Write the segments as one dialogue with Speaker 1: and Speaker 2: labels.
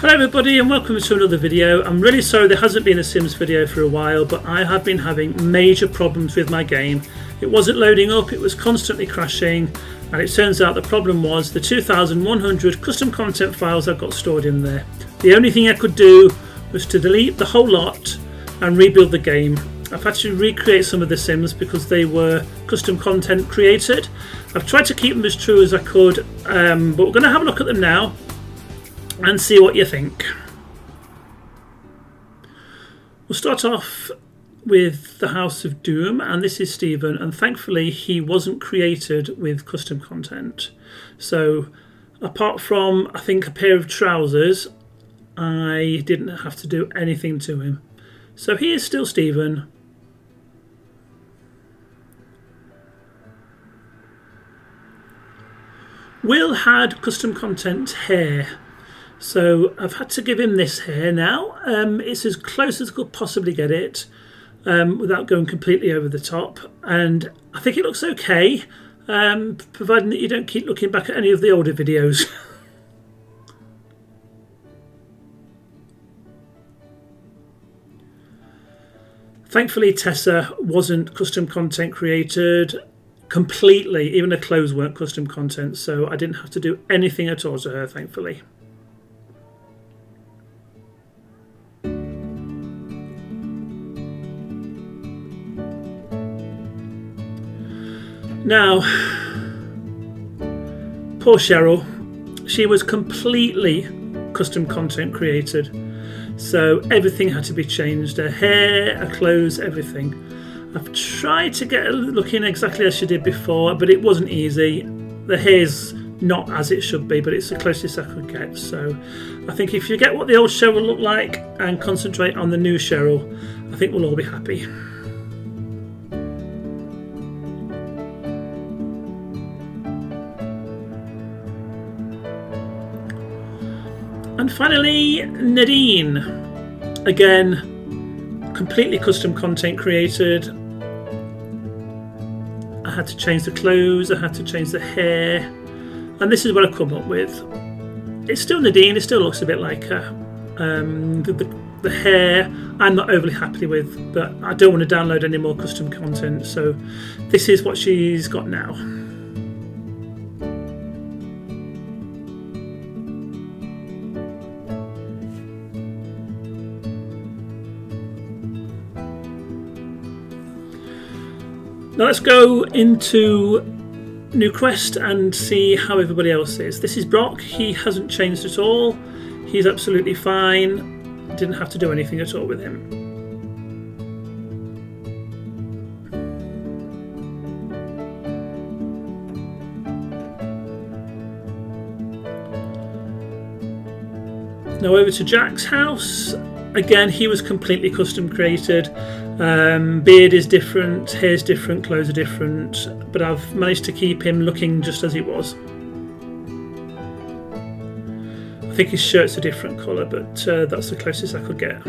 Speaker 1: Hello everybody and welcome to another video. I'm really sorry there hasn't been a Sims video for a while, but I have been having major problems with my game. It wasn't loading up, it was constantly crashing, and it turns out the problem was the 2,100 custom content files I've got stored in there. The only thing I could do was to delete the whole lot and rebuild the game. I've had to recreate some of the Sims because they were custom content created. I've tried to keep them as true as I could, but we're going to have a look at them now and see what you think. We'll start off with the House of Doom, and this is Stephen, and thankfully he wasn't created with custom content. So apart from I think a pair of trousers, I didn't have to do anything to him. So he is still Stephen. Will had custom content hair. So I've had to give him this hair now. It's as close as I could possibly get it without going completely over the top. And I think it looks okay, providing that you don't keep looking back at any of the older videos. Thankfully Tessa wasn't custom content created completely. Even her clothes weren't custom content, so I didn't have to do anything at all to her, thankfully. Now, poor Cheryl, she was completely custom content created, so everything had to be changed, her hair, her clothes, everything. I've tried to get her looking exactly as she did before, but it wasn't easy. The hair's not as it should be, but it's the closest I could get. So I think if you get what the old Cheryl looked like and concentrate on the new Cheryl, I think we'll all be happy. And finally, Nadine. Again, completely custom content created. I had to change the clothes, I had to change the hair, and this is what I've come up with. It's still Nadine, it still looks a bit like her. The hair I'm not overly happy with, but I don't want to download any more custom content, so this is what she's got now. Now let's go into New Quest and see how everybody else is. This is Brock. He hasn't changed at all. He's absolutely fine. Didn't have to do anything at all with him. Now over to Jack's house. Again, he was completely custom created. Beard is different, hair's different, clothes are different, but I've managed to keep him looking just as he was. I think his shirt's a different colour, but that's the closest I could get.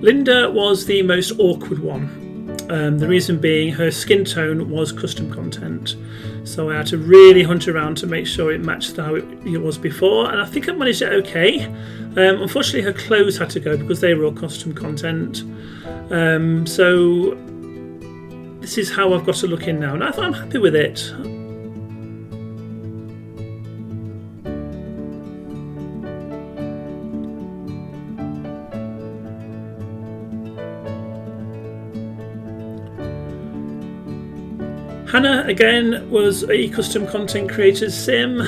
Speaker 1: Linda was the most awkward one. The reason being her skin tone was custom content, so I had to really hunt around to make sure it matched how it was before, and I think I managed it okay. Unfortunately her clothes had to go because they were all custom content, so this is how I've got to look in now, and I thought I'm happy with it. Hannah again was a custom content creator's sim.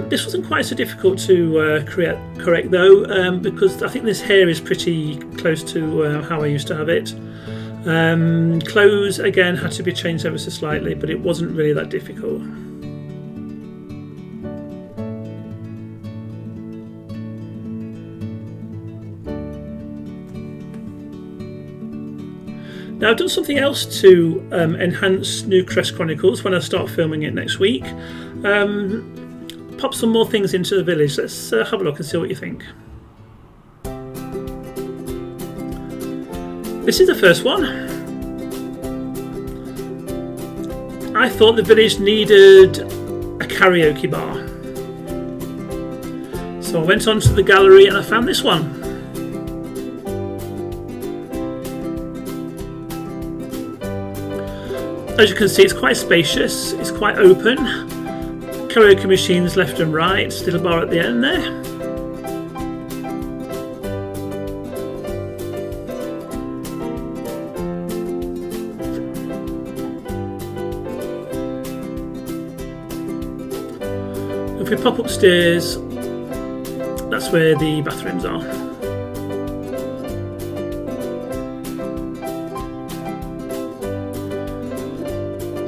Speaker 1: This wasn't quite so difficult to correct though, because I think this hair is pretty close to how I used to have it. Clothes again had to be changed ever so slightly, but it wasn't really that difficult. Now I've done something else to enhance New Crest Chronicles when I start filming it next week. Pop some more things into the village. Let's have a look and see what you think. This is the first one. I thought the village needed a karaoke bar. So I went onto the gallery and I found this one. As you can see, it's quite spacious, it's quite open. Karaoke machines left and right, little bar at the end there. If we pop upstairs, that's where the bathrooms are.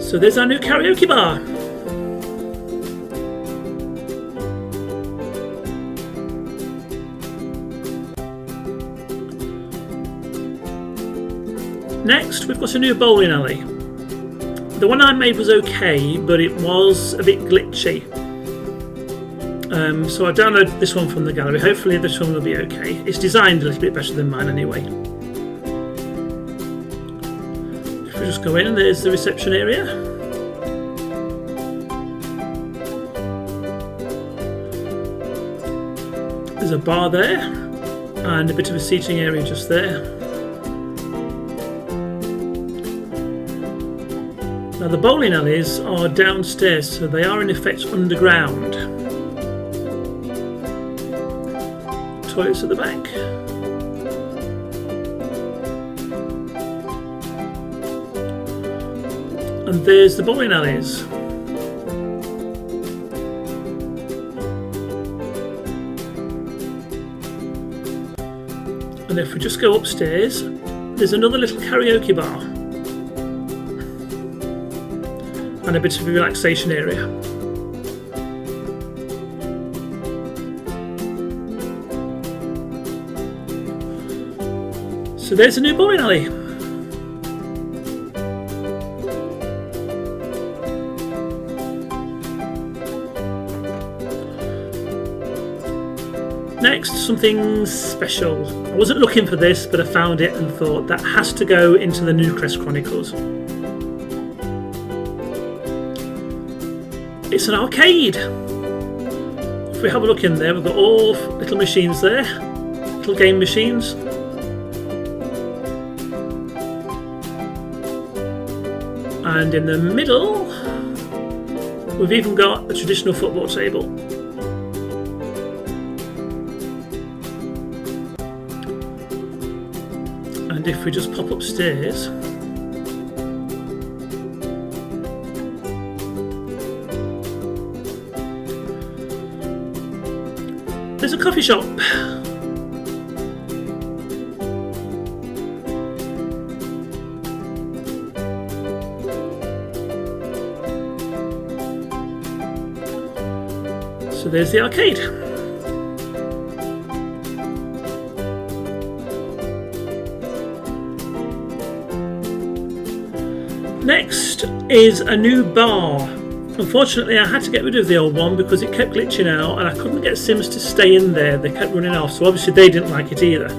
Speaker 1: So there's our new karaoke bar. Next, we've got a new bowling alley. The one I made was okay, but it was a bit glitchy. So I downloaded this one from the gallery. Hopefully this one will be okay. It's designed a little bit better than mine anyway. If we just go in, there's the reception area. There's a bar there and a bit of a seating area just there. Now the bowling alleys are downstairs, so they are in effect underground. Toilets at the back. And there's the bowling alleys. And if we just go upstairs, there's another little karaoke bar and a bit of a relaxation area. So there's a new bowling alley. Next, something special. I wasn't looking for this, but I found it and thought that has to go into the Newcrest Chronicles. It's an arcade. If we have a look in there, we've got all little machines there, little game machines. And in the middle, we've even got a traditional football table. And if we just pop upstairs, there's a coffee shop. So there's the arcade. Next is a new bar. Unfortunately, I had to get rid of the old one because it kept glitching out and I couldn't get Sims to stay in there. They kept running off, so obviously they didn't like it either.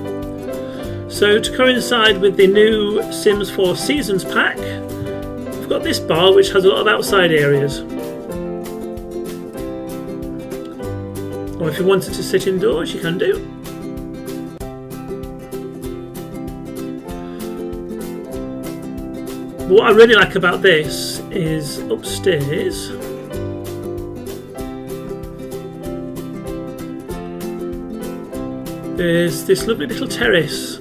Speaker 1: So to coincide with the new Sims 4 Seasons pack, we've got this bar which has a lot of outside areas. Or if you wanted to sit indoors, you can do. But what I really like about this is upstairs there's this lovely little terrace,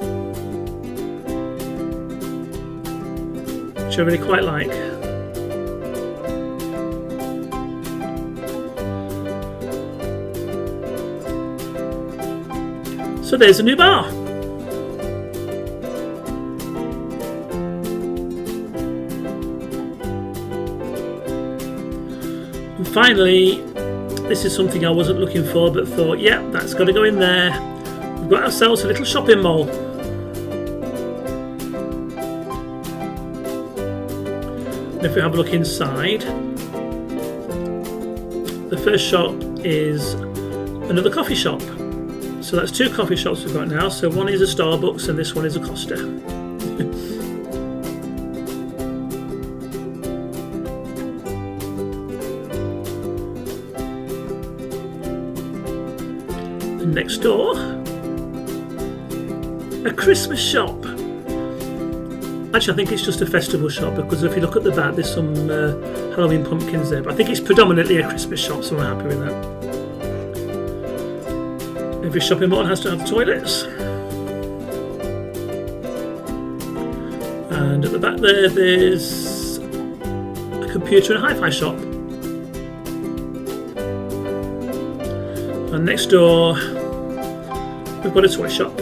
Speaker 1: which I really quite like. So there's a new bar. And finally, this is something I wasn't looking for but thought, yeah, that's got to go in there. We've got ourselves a little shopping mall. And if we have a look inside, the first shop is another coffee shop. So that's two coffee shops we've got now. So one is a Starbucks and this one is a Costa. And next door, a Christmas shop. Actually, I think it's just a festival shop, because if you look at the back, there's some Halloween pumpkins there. But I think it's predominantly a Christmas shop, so I'm happy with that. Every shopping mall has to have toilets. And at the back there, there's a computer and a hi-fi shop. And next door, we've got a toy shop.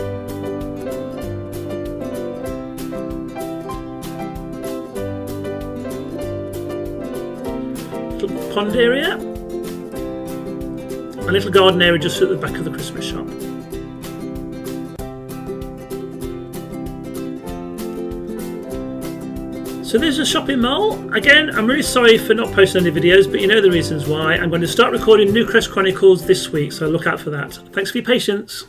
Speaker 1: Little pond area. A little garden area just at the back of the Christmas shop. So there's a shopping mall. Again, I'm really sorry for not posting any videos, but you know the reasons why. I'm going to start recording New Crest Chronicles this week, so look out for that. Thanks for your patience.